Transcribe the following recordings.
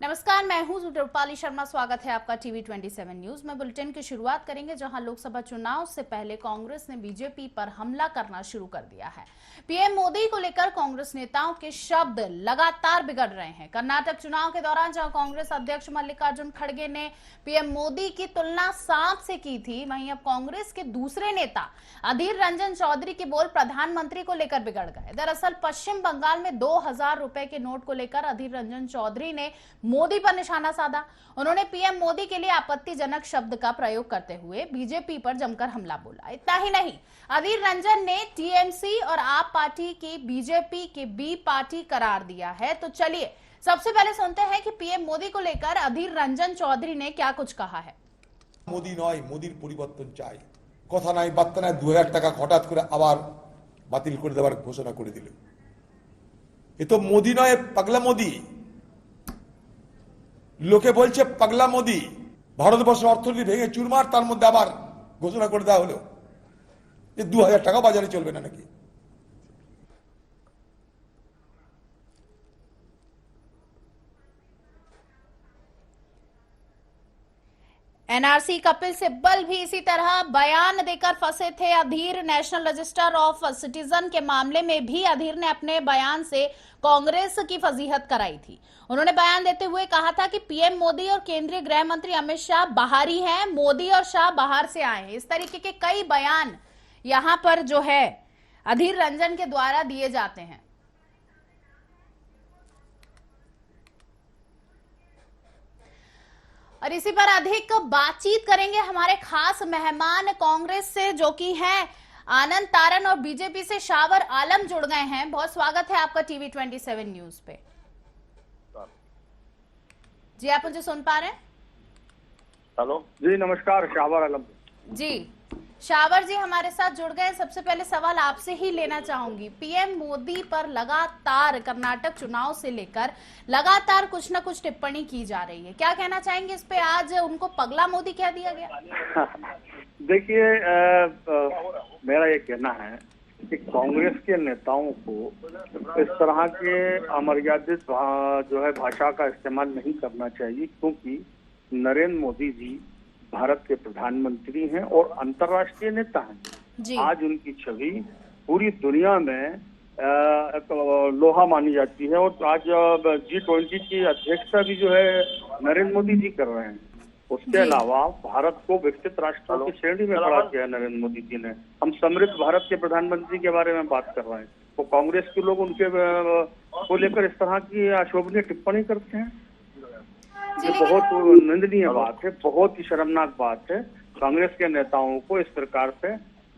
नमस्कार, मैं हूं रूपाली शर्मा। स्वागत है आपका टीवी 27 न्यूज में। बुलेटिन की शुरुआत करेंगे जहां लोकसभा चुनाव से पहले कांग्रेस ने बीजेपी पर हमला करना शुरू कर दिया है। पीएम मोदी को लेकर कांग्रेस नेताओं के शब्द लगातार बिगड़ रहे हैं। कर्नाटक चुनाव के दौरान जहां कांग्रेस अध्यक्ष मल्लिकार्जुन खड़गे ने पीएम मोदी की तुलना सांप से की थी, वहीं अब कांग्रेस के दूसरे नेता अधीर रंजन चौधरी के बोल प्रधानमंत्री को लेकर बिगड़ गए। दरअसल पश्चिम बंगाल में 2000 रुपए के नोट को लेकर अधीर रंजन चौधरी ने मोदी पर निशाना साधा। उन्होंने पीएम मोदी के लिए आपत्तिजनक शब्द का प्रयोग करते हुए बीजेपी पर जमकर हमला बोला। इतना ही नहीं, अधीर रंजन ने टीएमसी और आप पार्टी की बीजेपी के बी पार्टी करार दिया है। तो चलिए सबसे पहले सुनते हैं कि पीएम मोदी को लेकर अधीर रंजन चौधरी ने क्या कुछ कहा है। मोदी नয়, মোদির পরিবর্তন চাই। কথা নাই বার্তা নাই, 2000 টাকা হঠাৎ করে আবার বাতিল করে দেওয়ার ঘোষণা করে দিল। এ তো মোদি নয়, পাগলা মোদি। লোকে বলছে পাগলা মোদি। ভারতবর্ষের অর্থনীতি ভেঙে চুরমার, তার মধ্যে আবার ঘোষণা করে দেওয়া হলো যে 2000 টাকা বাজারে চলবে না নাকি। एनआरसी कपिल सिब्बल भी इसी तरह बयान देकर फंसे थे। अधीर नेशनल रजिस्टर ऑफ सिटीजन के मामले में भी अधीर ने अपने बयान से कांग्रेस की फजीहत कराई थी। उन्होंने बयान देते हुए कहा था कि पीएम मोदी और केंद्रीय गृह मंत्री अमित शाह बाहरी हैं, मोदी और शाह बाहर से आए हैं। इस तरीके के कई बयान यहां पर जो है अधीर रंजन के द्वारा दिए जाते हैं। और इसी पर अधिक बातचीत करेंगे हमारे खास मेहमान कांग्रेस से, जो कि हैं आनंद तारन, और बीजेपी से शावर आलम जुड़ गए हैं। बहुत स्वागत है आपका टीवी 27 न्यूज पे। जी, आप मुझे सुन पा रहे हैं? हेलो जी, नमस्कार, शावर आलम जी। शावर जी हमारे साथ जुड़ गए। सबसे पहले सवाल आपसे ही लेना चाहूंगी। पीएम मोदी पर लगातार कर्नाटक चुनाव से लेकर लगातार कुछ न कुछ टिप्पणी की जा रही है, क्या कहना चाहेंगे इस पे? आज उनको पगला मोदी कह दिया गया। देखिए, मेरा ये कहना है कि कांग्रेस के नेताओं को इस तरह के अमर्यादित जो है भाषा का इस्तेमाल नहीं करना चाहिए, क्योंकि नरेंद्र मोदी जी भारत के प्रधानमंत्री हैं और अंतर्राष्ट्रीय नेता हैं। आज उनकी छवि पूरी दुनिया में लोहा मानी जाती है, और आज G20 की अध्यक्षता भी जो है नरेंद्र मोदी जी कर रहे हैं। उसके अलावा भारत को विकसित राष्ट्रों की श्रेणी में खड़ा किया नरेंद्र मोदी जी ने। हम समृद्ध भारत के प्रधानमंत्री के बारे में बात कर रहे हैं, तो कांग्रेस के लोग उनके को लेकर इस तरह की अशोभनीय टिप्पणी करते हैं। ये बहुत निंदनीय बात है, बहुत ही शर्मनाक बात है। कांग्रेस के नेताओं को इस प्रकार से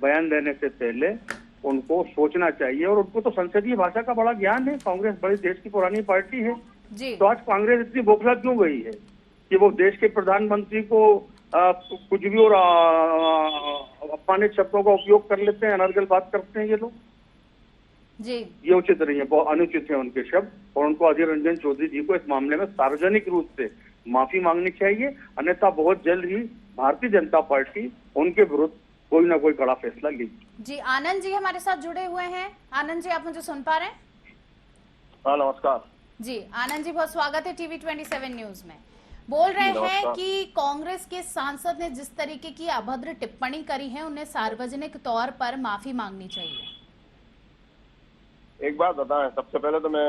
बयान देने से पहले उनको सोचना चाहिए, और उनको तो संसदीय भाषा का बड़ा ज्ञान है। कांग्रेस बड़ी देश की पुरानी पार्टी है, तो आज कांग्रेस इतनी बौखला क्यों गई है कि वो देश के प्रधानमंत्री को कुछ भी और अपमानित शब्दों का उपयोग कर लेते हैं, अनर्गल बात करते हैं ये लोग जी। ये उचित नहीं है, बहुत अनुचित है उनके शब्द, और उनको अधीर रंजन चौधरी जी को इस मामले में सार्वजनिक रूप से माफी मांगनी चाहिए। अन्यथा बहुत जल्द ही भारतीय जनता पार्टी उनके विरुद्ध कोई ना कोई बड़ा फैसला लेगी। जी, आनंद जी हमारे साथ जुड़े हुए हैं। आनंद जी, आप मुझे सुन पा रहे हैं? हाँ, नमस्कार जी। आनंद जी, बहुत स्वागत है टीवी 27 न्यूज में। बोल रहे हैं कि कांग्रेस के सांसद ने जिस तरीके की अभद्र टिप्पणी करी है, उन्हें सार्वजनिक तौर पर माफी मांगनी चाहिए। एक बात बताएं, सबसे पहले तो मैं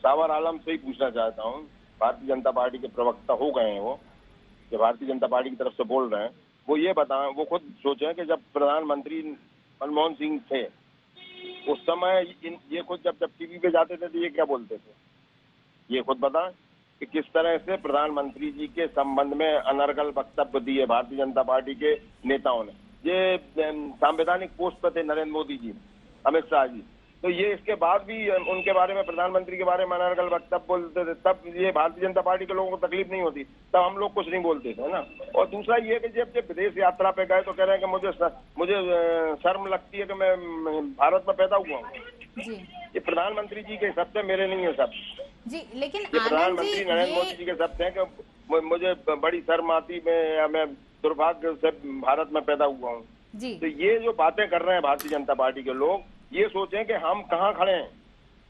शावर आलम से ही पूछना चाहता हूं, भारतीय जनता पार्टी के प्रवक्ता हो गए हैं वो, जो भारतीय जनता पार्टी की तरफ से बोल रहे हैं, वो ये बताएं, वो खुद सोचें कि जब प्रधानमंत्री मनमोहन सिंह थे उस समय ये खुद जब टीवी पे जाते थे तो ये क्या बोलते थे, ये खुद बताएं कि किस तरह से प्रधानमंत्री जी के संबंध में अनर्गल वक्तव्य दिए भारतीय जनता पार्टी के नेताओं ने। ये संवैधानिक पोस्ट पर थे नरेंद्र मोदी जी, अमित शाह जी, तो ये इसके बाद भी उनके बारे में, प्रधानमंत्री के बारे में अनर्गल वक्तव्य बोलते थे, तब ये भारतीय जनता पार्टी के लोगों को तकलीफ नहीं होती, तब हम लोग कुछ नहीं बोलते थे ना। और दूसरा ये कि जब विदेश यात्रा पे गए तो कह रहे हैं कि मुझे शर्म लगती है कि मैं भारत में पैदा हुआ हूँ। ये प्रधानमंत्री जी के शब्द मेरे नहीं है सब जी, लेकिन प्रधानमंत्री नरेंद्र मोदी जी के शब्द हैं कि मुझे बड़ी शर्म आती, मैं दुर्भाग्य से भारत में पैदा हुआ हूँ। तो ये जो बातें कर रहे हैं भारतीय जनता पार्टी के लोग, ये सोचें कि हम कहाँ खड़े हैं।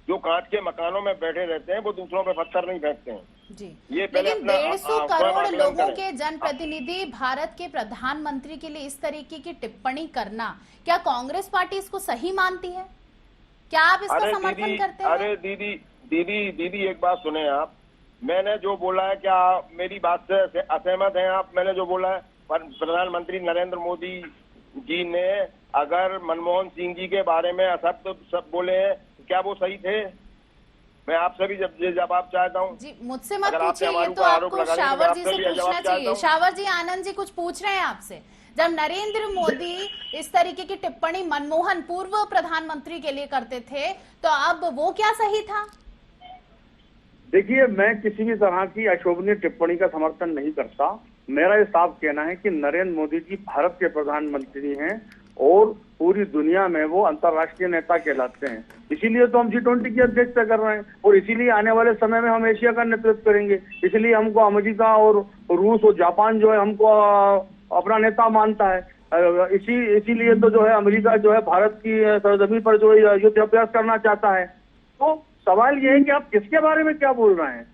जो कांच के मकानों में बैठे रहते हैं वो दूसरों पे पत्थर नहीं फेंकते हैं। जी, ये पहले लेकिन अपना 150 स्वयं करोड़ आकलन लोगों करें। के जनप्रतिनिधि भारत के प्रधानमंत्री के लिए इस तरीके की टिप्पणी करना, क्या कांग्रेस पार्टी इसको सही मानती है? क्या आप इसका अरे समर्थन दीदी, करते हैं? अरे दीदी एक बात सुने आप। मैंने जो बोला है, क्या मेरी बात से असहमत हैं आप? मैंने जो बोला है, प्रधानमंत्री नरेंद्र मोदी जी ने अगर मनमोहन सिंह जी के बारे में असत्य सब बोले हैं, क्या वो सही थे? मैं आपसे भी जवाब चाहता हूँ। जी, मुझसे मत अगर आपने पूछिए, ये हमारे तो ऊपर आरोप आपको लगा रहे हैं, तो शावर मैं जी आपसे से भी पूछना जवाब चाहता चाहिए। हूँ। शावर जी, आनंद जी कुछ पूछ रहे हैं आपसे। जब नरेंद्र मोदी इस तरीके की टिप्पणी मनमोहन पूर्व प्रधानमंत्री के लिए करते थे, तो अब वो क्या सही था? देखिए, मैं किसी भी तरह की अशोभनीय टिप्पणी का समर्थन नहीं करता। मेरा ये साफ कहना है कि नरेंद्र मोदी जी भारत के प्रधानमंत्री हैं और पूरी दुनिया में वो अंतर्राष्ट्रीय नेता कहलाते हैं। इसीलिए तो हम G20 की अध्यक्षता कर रहे हैं और इसीलिए आने वाले समय में हम एशिया का नेतृत्व करेंगे। इसलिए हमको अमेरिका और रूस और जापान जो है हमको अपना नेता मानता है। इसीलिए तो जो है अमेरिका जो है भारत की सरजमीन पर जो है युद्ध अभ्यास करना चाहता है। तो सवाल ये है कि आप किसके बारे में क्या बोल रहे हैं?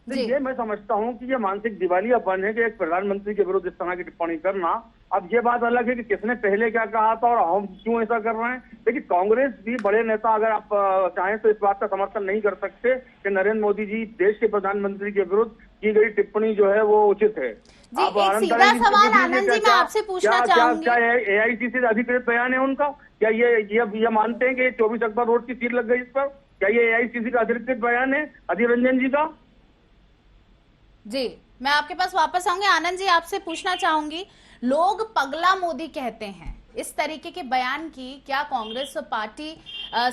तो जी। ये मैं समझता हूँ कि ये मानसिक दिवालियापन है कि एक प्रधानमंत्री के विरुद्ध इस तरह की टिप्पणी करना। अब ये बात अलग है कि किसने पहले क्या कहा था और हम क्यों ऐसा कर रहे हैं। लेकिन कांग्रेस भी बड़े नेता अगर आप चाहें तो इस बात का समर्थन नहीं कर सकते कि नरेंद्र मोदी जी देश के प्रधानमंत्री के विरुद्ध की गई टिप्पणी जो है वो उचित है। जी, एक सीधा सवाल आनंद जी मैं आपसे पूछना चाहूंगी। क्या AICC से अधिकृत बयान है उनका? क्या ये मानते हैं कि 24 अक्टूबर रोड की सील लग गई इस पर? क्या ये AICC का अधिकृत बयान है अधीर रंजन जी का? जी, मैं आपके पास वापस आऊंगी। आनंद जी, आपसे पूछना चाहूंगी, लोग पगला मोदी कहते हैं, इस तरीके के बयान की क्या कांग्रेस पार्टी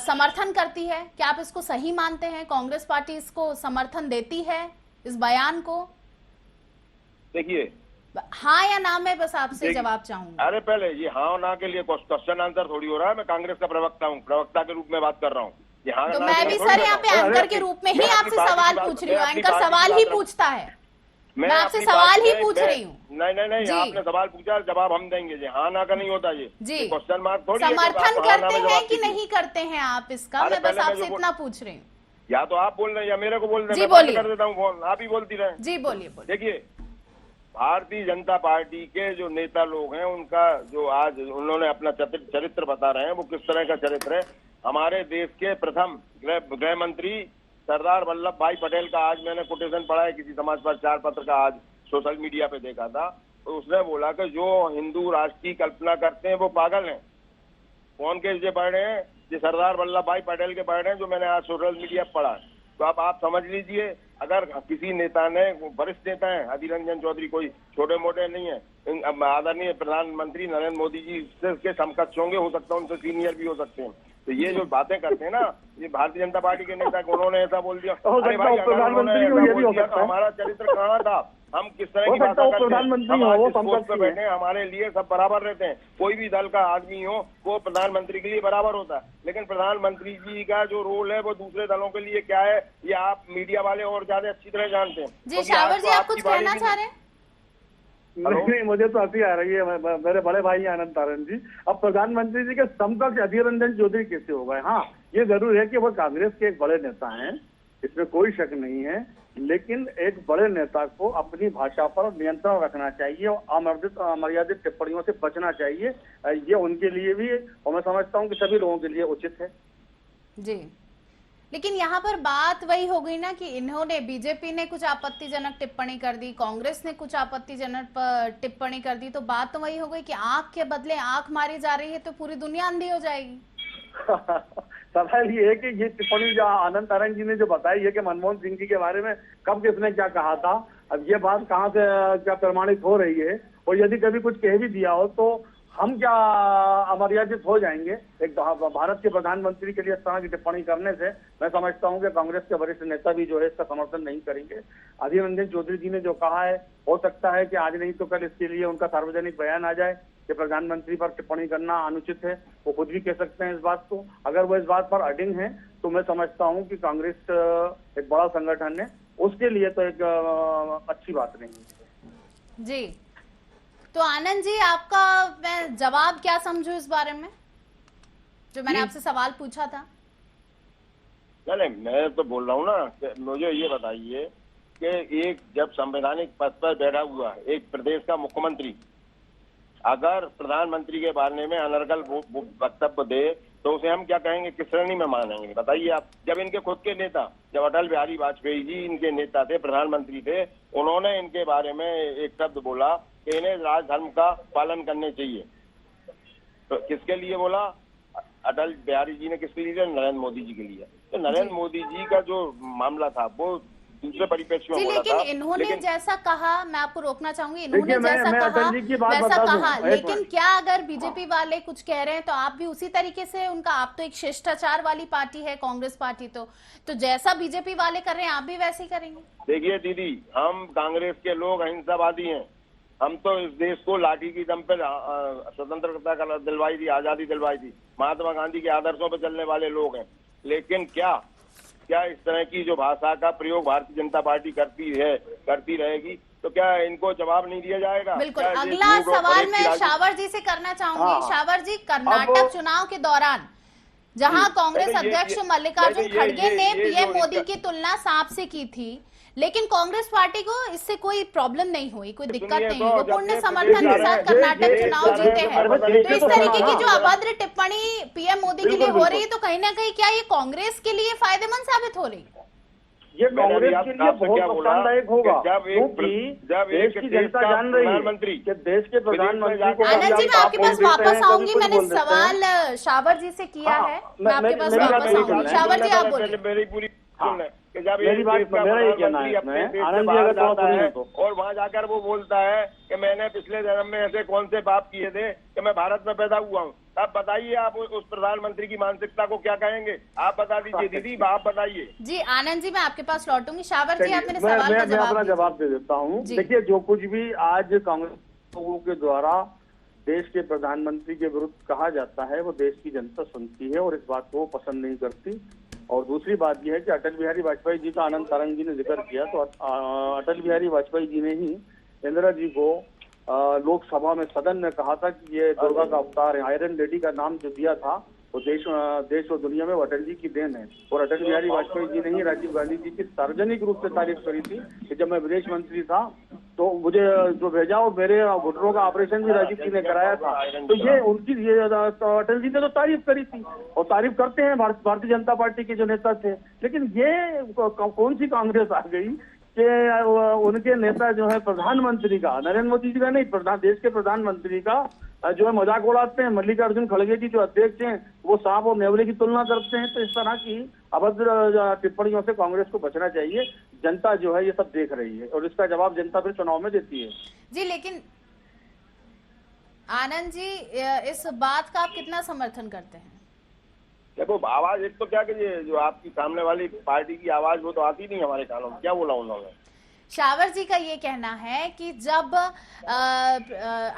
समर्थन करती है? क्या आप इसको सही मानते हैं? कांग्रेस पार्टी इसको समर्थन देती है, इस बयान को? देखिए, हाँ या ना, मैं बस आपसे जवाब चाहूंगी। अरे पहले ये हाँ और ना के लिए क्वेश्चन आंसर थोड़ी हो रहा है। मैं कांग्रेस का प्रवक्ता हूँ, प्रवक्ता के रूप में बात कर रहा हूँ। तो मैं भी सर यहाँ पे एंकर के रूप में ही आपसे सवाल पूछ रही हूँ। एंकर सवाल ही पूछता है, मैं आपसे सवाल ही पूछ रही हूँ। नहीं, आपने सवाल पूछा, जवाब हम देंगे। जी हाँ ना का नहीं होता ये जी। क्वेश्चन मार्क थोड़ी है। समर्थन करते हैं कि नहीं करते हैं आप इसका? मैं बस आपसे इतना पूछ रही हूँ। या तो आप बोल रहे हैं या मेरे को बोल रहे हैं। जी, मैं बात बोलिए। कर देता हूँ फोन, आप ही बोलती रहे। जी बोलिए। देखिए, भारतीय जनता पार्टी के जो नेता लोग हैं, उनका जो आज उन्होंने अपना चरित्र बता रहे हैं, वो किस तरह का चरित्र है। हमारे देश के प्रथम गृह मंत्री सरदार वल्लभ भाई पटेल का आज मैंने कोटेशन पढ़ा है किसी समाचार पत्र का, आज सोशल मीडिया पे देखा था। तो उसने बोला कि जो हिंदू राष्ट्र की कल्पना करते हैं वो पागल हैं। कौन के ये पढ़ रहे हैं? ये सरदार वल्लभ भाई पटेल के पढ़ रहे हैं, जो मैंने आज सोशल मीडिया पर पढ़ा। तो अब आप समझ लीजिए, अगर किसी नेता ने, वरिष्ठ नेता है अधीर रंजन चौधरी, कोई छोटे मोटे नहीं है, आदरणीय प्रधानमंत्री नरेंद्र मोदी जी के समकक्ष होंगे, हो सकता है उनसे सीनियर भी हो सकते हैं। तो ये जो बातें करते हैं ना, ये भारतीय जनता पार्टी के नेता, उन्होंने ऐसा बोल दिया। अरे भाई, अगर उन्होंने ऐसा बोल दिया तो हमारा चरित्र कहाँ था? हम किस तरह की भाषा करते हैं? हम आज इस पोस्ट पे बैठे हैं, हमारे लिए सब बराबर रहते हैं। कोई भी दल का आदमी हो, वो प्रधानमंत्री के लिए बराबर होता है। लेकिन प्रधानमंत्री जी का जो रोल है वो दूसरे दलों के लिए क्या है, ये आप मीडिया वाले और ज्यादा अच्छी तरह जानते हैं। जी शावर जी, आप कुछ कहना चाह रहे हैं? नहीं, मुझे तो हंसी आ रही है। मेरे बड़े भाई आनंद तारण जी, अब प्रधानमंत्री जी के समकक्ष अधीर रंजन चौधरी कैसे हो गए? हाँ, ये जरूर है कि वो कांग्रेस के एक बड़े नेता हैं, इसमें कोई शक नहीं है। लेकिन एक बड़े नेता को अपनी भाषा पर नियंत्रण रखना चाहिए और अमर्यादित टिप्पणियों से बचना चाहिए। ये उनके लिए भी और मैं समझता हूँ कि सभी लोगों के लिए उचित है। जी, लेकिन यहाँ पर बात वही हो गई ना कि इन्होंने, बीजेपी ने कुछ आपत्तिजनक टिप्पणी कर दी, कांग्रेस ने कुछ आपत्तिजनक टिप्पणी कर दी, तो बात तो वही हो गई कि आंख के बदले आंख मारी जा रही है, तो पूरी दुनिया अंधी हो जाएगी। सवाल ये है कि ये टिप्पणी जो आनंद तारण जी ने जो बताई है कि मनमोहन सिंह जी के बारे में कब किसने क्या कहा था, अब ये बात कहाँ से क्या प्रमाणित हो रही है? और यदि कभी कुछ कह भी दिया हो तो हम क्या अमर्यादित हो जाएंगे? एक भारत के प्रधानमंत्री के लिए इस तरह की टिप्पणी करने से मैं समझता हूं कि कांग्रेस के वरिष्ठ नेता भी जो है इसका समर्थन नहीं करेंगे। अधीर रंजन चौधरी जी ने जो कहा है, हो सकता है कि आज नहीं तो कल इसके लिए उनका सार्वजनिक बयान आ जाए कि प्रधानमंत्री पर टिप्पणी करना अनुचित है। वो खुद भी कह सकते हैं इस बात को। अगर वो इस बात पर अडिंग है तो मैं समझता हूँ कि कांग्रेस एक बड़ा संगठन है, उसके लिए तो एक अच्छी बात नहीं है। जी, तो आनंद जी, आपका मैं जवाब क्या समझूं इस बारे में, जो मैंने आपसे सवाल पूछा था? नहीं, मैं तो बोल रहा हूँ ना कि मुझे ये बताइए कि एक जब संवैधानिक पद पर बैठा हुआ एक प्रदेश का मुख्यमंत्री अगर प्रधानमंत्री के बारे में अनर्गल वक्तव्य दे तो उसे हम क्या कहेंगे, किस श्रेणी में मानेंगे बताइए आप। जब इनके खुद के नेता, जब अटल बिहारी वाजपेयी जी इनके नेता थे, प्रधानमंत्री थे, उन्होंने इनके बारे में एक शब्द बोला कि इन्हें राजधर्म का पालन करने चाहिए, तो किसके लिए बोला? अटल बिहारी जी ने किसके लिए? नरेंद्र मोदी जी के लिए। तो नरेंद्र मोदी जी का जो मामला था वो दूसरे परिप्रेक्ष्य में बोला लेकिन था। इन्होंने जैसा कहा, मैं आपको रोकना चाहूंगी, इन्होंने मैं जैसा कहा अटल जी की बात वैसा बता दूं, कहा, एक लेकिन मिनट। क्या अगर बीजेपी वाले कुछ कह रहे हैं तो आप भी उसी तरीके से उनका, आप तो एक शिष्टाचार वाली पार्टी है कांग्रेस पार्टी, तो जैसा बीजेपी वाले कर रहे हैं आप भी वैसे ही करेंगे? देखिए दीदी, हम कांग्रेस के लोग अहिंसावादी हैं। हम तो इस देश को लाठी की दम पे स्वतंत्रता का दिलवाई थी, आजादी दिलवाई थी, महात्मा गांधी के आदर्शों पर चलने वाले लोग हैं। लेकिन क्या इस तरह की जो भाषा का प्रयोग भारतीय जनता पार्टी करती रहेगी तो क्या इनको जवाब नहीं दिया जाएगा? बिल्कुल। क्या ये अगला झूठ और सवाल फरेब की मैं राजनीति- शावर जी से करना चाहूंगी। हाँ। शावर जी, कर्नाटक चुनाव के दौरान जहां कांग्रेस नहीं, ये- अध्यक्ष ये- मल्लिकार्जुन नहीं, खड़गे ने ये पीएम जो मोदी इसका- की तुलना सांप से की थी, लेकिन कांग्रेस पार्टी को इससे कोई प्रॉब्लम नहीं हुई, कोई दिक्कत सुनिए नहीं तो, हुई, वो जब पूर्ण ये समर्थन के प्रदेश साथ है, कर्नाटक ये चुनाव सारे जीते हैं। अरे तो इस तो तरीके सुनो की ना। जो अभद्र टिप्पणी पीएम मोदी के लिए बिल्कुल, हो रही है, तो कहीं ना कहीं क्या ये कांग्रेस के लिए फायदेमंद साबित हो रही है? ये मैंने कांग्रेस अभी के लिए आपसे बहुत क्या बोला नुकसानदायक होगा, कि जब देश एक की देश जनता का जान रही है प्रधानमंत्री कि देश के प्रधानमंत्री को जाकर- आनंद जी, मैं आप आपके बोल पास देते वापस हैं, कभी आऊंगी, कुछ मैंने बोल देते हैं। सवाल शावर जी से किया हाँ, है, मैं आपके पास मेरी बात वापस यही आऊंगी। कहना है। शावर जी आप बोलिए। मेरी पूरी सुन लें कि जब मेरी एक बात- देश का मेरा ये कहना है प्रधानमंत्री अपने इसमें, देश से आनंद जी बाहर अगर थोड़ा जाता सुनिए है तो। और वहां जाकर वो बोलता है कि मैंने पिछले जन्म में ऐसे कौन से पाप किए थे कि मैं भारत में पैदा हुआ हूँ, तब बताइए आप उस प्रधानमंत्री की मानसिकता को क्या कहेंगे? आप बता दीजिए दीदी, आप बताइए। जी आनंद जी, मैं आपके पास लौटूंगी। शावर जी, आप मेरे मैं सवाल का अपना जवाब जवाब दे देता हूँ। जी। देखिए, जो कुछ भी आज कांग्रेस लोगों के द्वारा देश के प्रधानमंत्री के विरुद्ध कहा जाता है वो देश की जनता सुनती है और इस बात को वो पसंद नहीं करती। और दूसरी बात यह है कि अटल बिहारी वाजपेयी जी का आनंद सारंग जी ने जिक्र किया, तो अटल बिहारी वाजपेयी जी ने ही इंदिरा जी को लोकसभा में सदन में कहा था कि ये दुर्गा का अवतार है। आयरन लेडी का नाम जो दिया था वो देश और दुनिया में वो अटल जी की देन है। और अटल बिहारी वाजपेयी जी ने ही राजीव गांधी जी की सार्वजनिक रूप से तारीफ करी थी कि जब मैं विदेश मंत्री था तो मुझे जो भेजा और मेरे घुटनों का ऑपरेशन भी राजीव जी ने कराया था। तो ये उनकी अटल जी ने तो तारीफ करी थी और तारीफ करते हैं भारतीय जनता पार्टी के जो नेता थे। लेकिन ये कौन सी कांग्रेस आ गई कि उनके नेता जो है प्रधानमंत्री का, नरेंद्र मोदी जी का नहीं, देश के प्रधानमंत्री का जो है मजाक उड़ाते हैं। मल्लिकार्जुन खड़गे जी जो अध्यक्ष हैं वो सांप और नेवले की तुलना करते हैं। तो इस तरह की अभद्र टिप्पणियों से कांग्रेस को बचना चाहिए। जनता जो है ये सब देख रही है और इसका जवाब जनता फिर चुनाव में देती है। जी, लेकिन आनंद जी, इस बात का आप कितना समर्थन करते हैं? देखो, आवाज एक तो क्या कि ये जो आपकी सामने वाली पार्टी की आवाज वो तो आती नहीं हमारे कानों में। क्या बोला उन्होंने? शावर जी का ये कहना है कि जब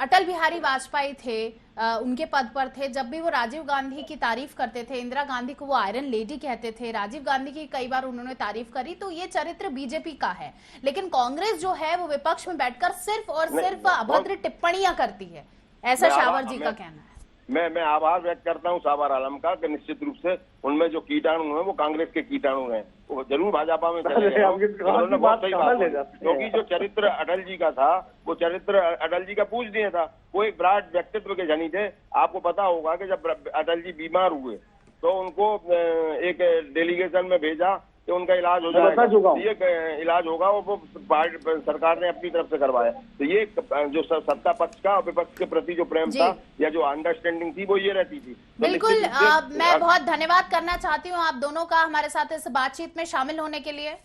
अटल बिहारी वाजपेयी थे, उनके पद पर थे, जब भी वो राजीव गांधी की तारीफ करते थे, इंदिरा गांधी को वो आयरन लेडी कहते थे, राजीव गांधी की कई बार उन्होंने तारीफ करी, तो ये चरित्र बीजेपी का है। लेकिन कांग्रेस जो है वो विपक्ष में बैठकर सिर्फ और सिर्फ अभद्र टिप्पणियां करती है, ऐसा शावर जी का कहना है। मैं आभार व्यक्त करता हूँ शावर आलम का कि निश्चित रूप से उनमें जो कीटाणु हैं वो कांग्रेस के कीटाणु हैं, वो जरूर भाजपा में चले गए। उन्होंने बहुत सही बात बोली, क्योंकि जो चरित्र अटल जी का था वो चरित्र अटल जी का पूजनीय था। वो एक विराट व्यक्तित्व के धनी थे। आपको पता होगा कि जब अटल जी बीमार हुए तो उनको एक डेलीगेशन में भेजा कि उनका इलाज हो जाएगा, ये इलाज होगा, वो सरकार ने अपनी तरफ से करवाया। तो ये जो सत्ता पक्ष का विपक्ष के प्रति जो प्रेम था या जो अंडरस्टैंडिंग थी वो ये रहती थी। बिल्कुल। मैं बहुत धन्यवाद करना चाहती हूँ आप दोनों का हमारे साथ इस बातचीत में शामिल होने के लिए।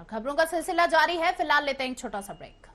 खबरों का सिलसिला जारी है, फिलहाल लेते हैं एक छोटा सा ब्रेक।